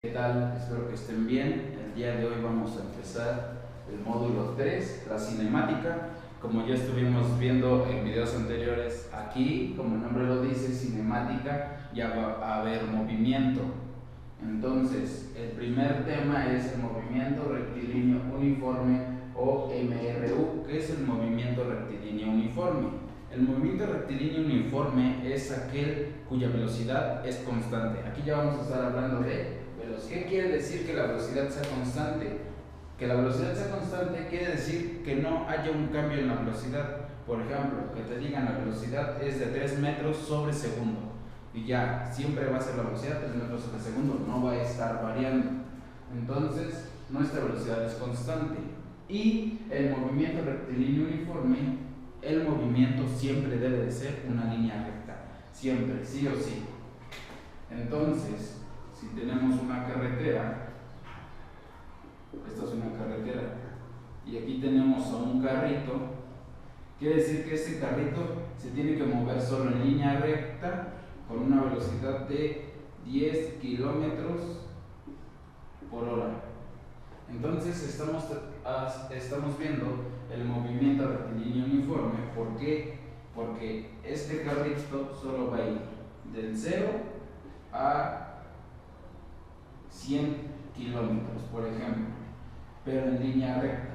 ¿Qué tal? Espero que estén bien. El día de hoy vamos a empezar el módulo 3, la cinemática. Como ya estuvimos viendo en videos anteriores, aquí, como el nombre lo dice, cinemática, ya va a haber movimiento. Entonces, el primer tema es el movimiento rectilíneo uniforme o MRU. ¿Qué es el movimiento rectilíneo uniforme? El movimiento rectilíneo uniforme es aquel cuya velocidad es constante. Aquí ya vamos a estar hablando de velocidad. ¿Qué quiere decir que la velocidad sea constante? Que la velocidad sea constante quiere decir que no haya un cambio en la velocidad. Por ejemplo, que te digan la velocidad es de 3 metros sobre segundo. Y ya, siempre va a ser la velocidad 3 metros sobre segundo, no va a estar variando. Entonces, nuestra velocidad es constante. Y el movimiento rectilíneo uniforme, el movimiento siempre debe de ser una línea recta. Siempre, sí o sí. Entonces, si tenemos una carretera, esta es una carretera, y aquí tenemos a un carrito, quiere decir que este carrito se tiene que mover solo en línea recta con una velocidad de 10 kilómetros por hora. Entonces estamos viendo el movimiento rectilíneo uniforme. ¿Por qué? Porque este carrito solo va a ir del 0 a 100 kilómetros, por ejemplo, pero en línea recta.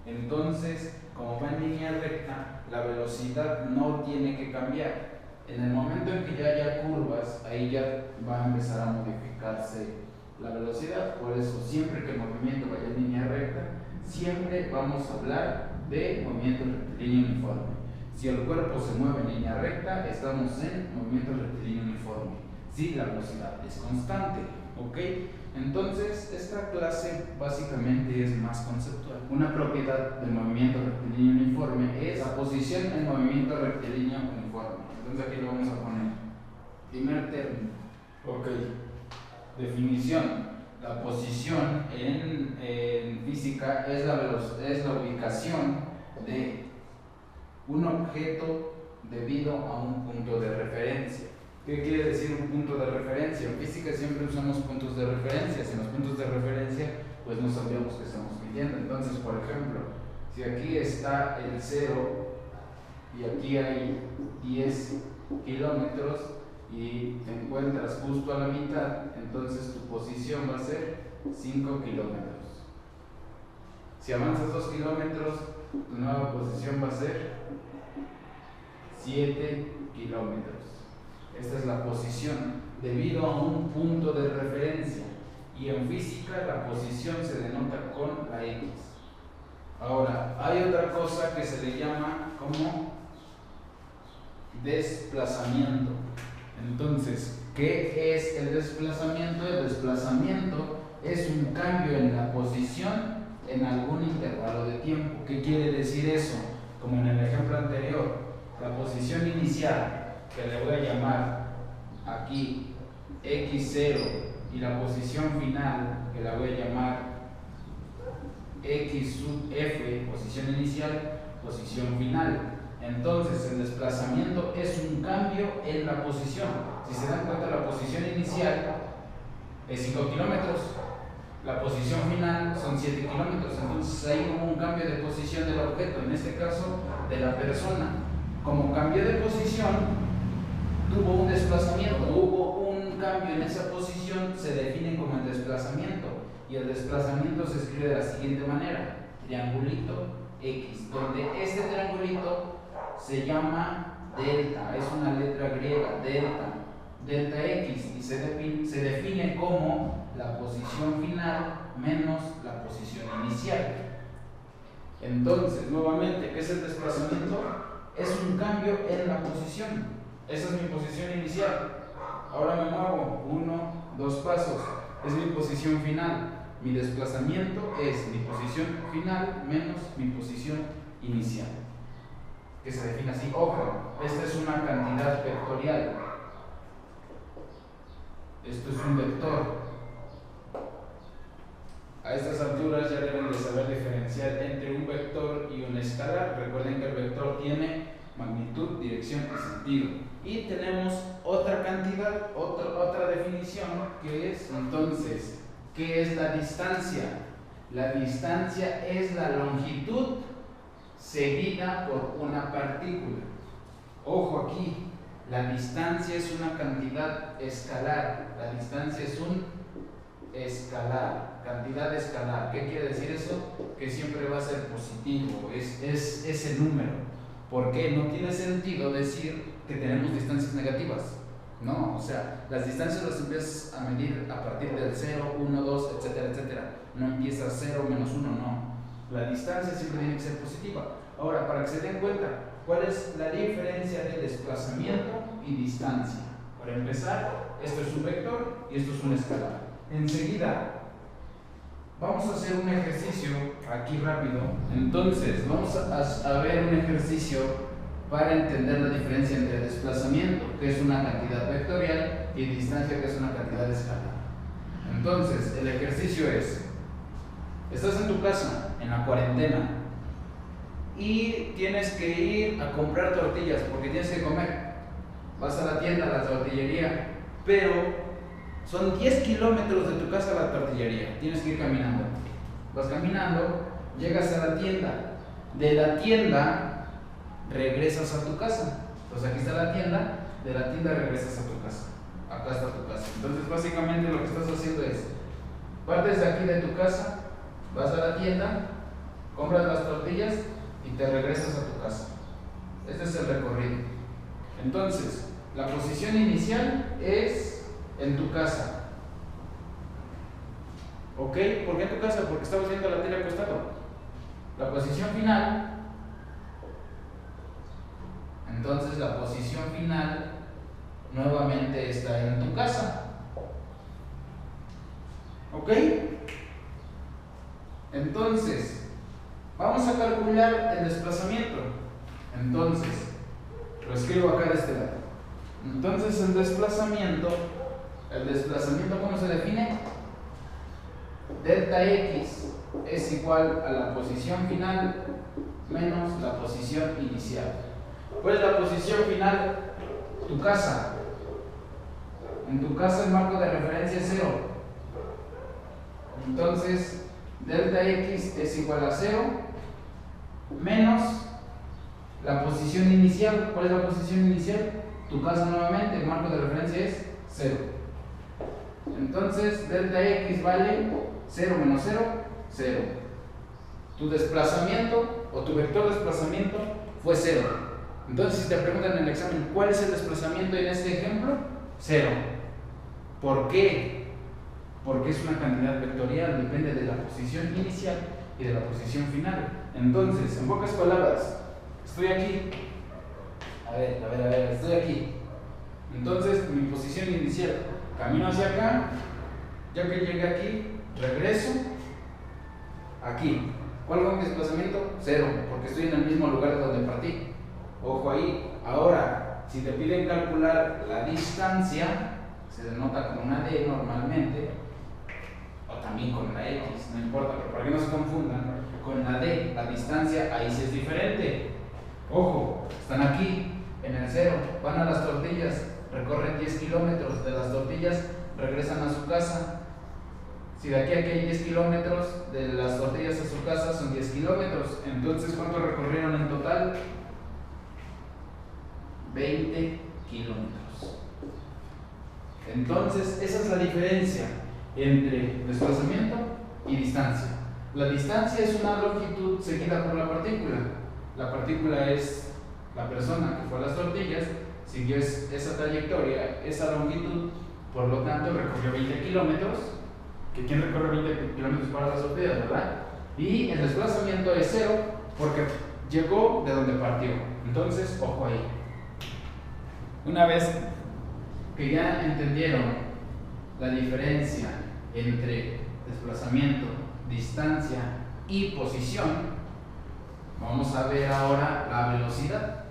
Entonces, como va en línea recta, la velocidad no tiene que cambiar. En el momento en que ya haya curvas, ahí ya va a empezar a modificarse la velocidad. Por eso, siempre que el movimiento vaya en línea recta, siempre vamos a hablar de movimiento rectilíneo uniforme. Si el cuerpo se mueve en línea recta, estamos en movimiento rectilíneo uniforme. Si la velocidad es constante, ¿ok? Entonces, esta clase básicamente es más conceptual. Una propiedad del movimiento rectilíneo uniforme es la posición en movimiento rectilíneo uniforme. Entonces, aquí lo vamos a poner. Primer término. Ok. Definición. La posición en física es la ubicación de un objeto debido a un punto de referencia. ¿Qué quiere decir un punto de referencia? En física siempre usamos puntos de referencia. Sin los puntos de referencia, pues no sabíamos que estamos midiendo. Entonces, por ejemplo, si aquí está el 0 y aquí hay 10 kilómetros y te encuentras justo a la mitad, entonces tu posición va a ser 5 kilómetros. Si avanzas 2 kilómetros, tu nueva posición va a ser 7 kilómetros. Esta es la posición debido a un punto de referencia, y en física la posición se denota con la X. Ahora, hay otra cosa que se le llama como desplazamiento. Entonces, ¿qué es el desplazamiento? El desplazamiento es un cambio en la posición en algún intervalo de tiempo. ¿Qué quiere decir eso? Como en el ejemplo anterior, la posición inicial, que le voy a llamar aquí x0, y la posición final, que la voy a llamar x sub f, posición inicial, posición final. Entonces, el desplazamiento es un cambio en la posición. Si se dan cuenta, la posición inicial es 5 kilómetros, la posición final son 7 kilómetros. Entonces, hay como un cambio de posición del objeto, en este caso de la persona. Como cambió de posición, tuvo un desplazamiento, hubo un cambio en esa posición, se define como el desplazamiento. Y el desplazamiento se escribe de la siguiente manera: triangulito X, donde este triangulito se llama delta, es una letra griega, delta X, y se define como la posición final menos la posición inicial. Entonces, nuevamente, ¿qué es el desplazamiento? Es un cambio en la posición. Esa es mi posición inicial. Ahora me muevo 1, 2 pasos. Es mi posición final. Mi desplazamiento es mi posición final menos mi posición inicial, que se define así. Ojo, esta es una cantidad vectorial. Esto es un vector. A estas alturas ya deben de saber diferenciar entre un vector y un escalar. Recuerden que el vector tiene magnitud, dirección y sentido. Y tenemos otra cantidad, otra definición, que es entonces, ¿qué es la distancia? La distancia es la longitud seguida por una partícula. Ojo aquí, la distancia es una cantidad escalar. La distancia es un escalar, cantidad escalar. ¿Qué quiere decir eso? Que siempre va a ser positivo, es ese número. ¿Por qué? No tiene sentido decir que tenemos distancias negativas. No, o sea, las distancias las empiezas a medir a partir del 0, 1, 2, etcétera, etcétera. No empiezas 0, menos 1, no. La distancia siempre tiene que ser positiva. Ahora, para que se den cuenta, ¿cuál es la diferencia de desplazamiento y distancia? Para empezar, esto es un vector y esto es un escalar. Enseguida, vamos a hacer un ejercicio aquí rápido. Entonces, vamos a ver un ejercicio para entender la diferencia entre desplazamiento, que es una cantidad vectorial, y distancia, que es una cantidad escalar. Entonces, el ejercicio es: estás en tu casa, en la cuarentena, y tienes que ir a comprar tortillas porque tienes que comer. Vas a la tienda, a la tortillería, pero son 10 kilómetros de tu casa a la tortillería. Tienes que ir caminando. Vas caminando, llegas a la tienda. De la tienda regresas a tu casa. Entonces aquí está la tienda, de la tienda regresas a tu casa. Acá está tu casa. Entonces básicamente lo que estás haciendo es: partes de aquí de tu casa, vas a la tienda, compras las tortillas y te regresas a tu casa. Este es el recorrido. Entonces, la posición inicial es en tu casa. ¿Ok? ¿Por qué en tu casa? Porque estabas viendo la tele acostado. La posición final, entonces la posición final nuevamente está en tu casa. ¿Ok? Entonces, vamos a calcular el desplazamiento. Entonces, lo escribo acá de este lado. Entonces, el desplazamiento, ¿cómo se define? Delta X es igual a la posición final menos la posición inicial. ¿Cuál es la posición final? Tu casa. En tu casa el marco de referencia es 0. Entonces, delta X es igual a 0 menos la posición inicial. ¿Cuál es la posición inicial? Tu casa nuevamente, el marco de referencia es 0. Entonces, delta X vale 0 menos 0, 0. Tu desplazamiento o tu vector de desplazamiento fue 0. Entonces, si te preguntan en el examen cuál es el desplazamiento en este ejemplo, 0. ¿Por qué? Porque es una cantidad vectorial, depende de la posición inicial y de la posición final. Entonces, en pocas palabras, estoy aquí. A ver, estoy aquí. Entonces, mi posición inicial, camino hacia acá, ya que llegué aquí, regreso aquí. ¿Cuál fue mi desplazamiento? 0, porque estoy en el mismo lugar de donde partí. Ojo ahí. Ahora, si te piden calcular la distancia, se denota con una D normalmente, o también con la X, no importa, pero para que no se confundan, con la D, la distancia, ahí sí es diferente. Ojo, están aquí, en el 0, van a las tortillas, recorren 10 kilómetros, de las tortillas regresan a su casa. Si de aquí a aquí hay 10 kilómetros, de las tortillas a su casa son 10 kilómetros. Entonces, ¿cuánto recorrieron en total? 20 kilómetros. Entonces, esa es la diferencia entre desplazamiento y distancia. La distancia es una longitud seguida por la partícula. La partícula es la persona que fue a las tortillas, siguió esa trayectoria, esa longitud, por lo tanto recorrió 20 kilómetros. ¿Que quién recorre 20 kilómetros para las tortillas, verdad? Y el desplazamiento es 0 porque llegó de donde partió. Entonces, ojo ahí. Una vez que ya entendieron la diferencia entre desplazamiento, distancia y posición, vamos a ver ahora la velocidad.